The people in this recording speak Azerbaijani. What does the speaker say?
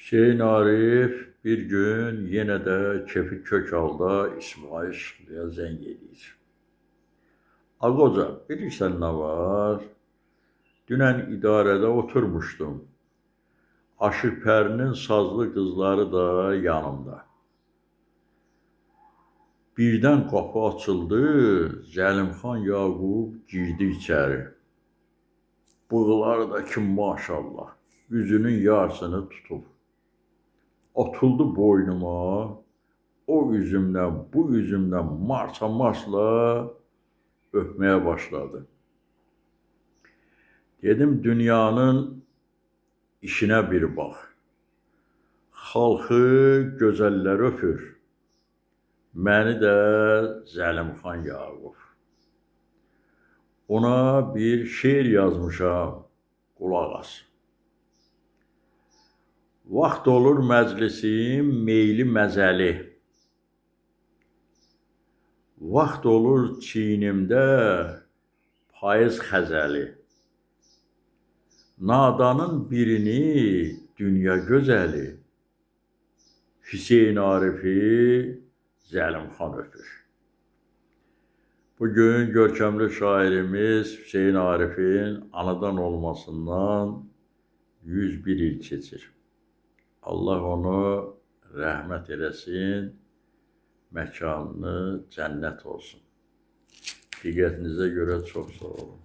Hüseyin Arif bir gün yine de kefi kök halda İsmail Şıklı'ya zəng edir. Ağoca, bilirsən nə var? Dünən idarədə oturmuşdum. Aşıqpərinin sazlı qızları da yanımda. Birdən qapı açıldı, Zəlimxan Yaqub girdi içəri. Bığları da ki maşallah, üzünün yarısını tutub. Atıldı boynuma, o üzümdən, bu üzümdən marsa-marsla öpməyə başladı. Dedim, dünyanın işinə bir bax. Xalqı gözəllər öpür, məni də Zəlimxan Yaqub. Ona bir şeir yazmışam, qulaq as. Vaxt olur məclisim meyli məzəli, vaxt olur çiynimdə payız xəzəli. Nadanın birini dünya gözəli, Hüseyin Arifi Zəlimxan öpür. Bugün görkəmli şairimiz Hüseyin Arifin anadan olmasından 101 il keçir. Allah onu rəhmət eləsin, məkanını cənnət olsun. Diqqətinizə görə çox sağ olun.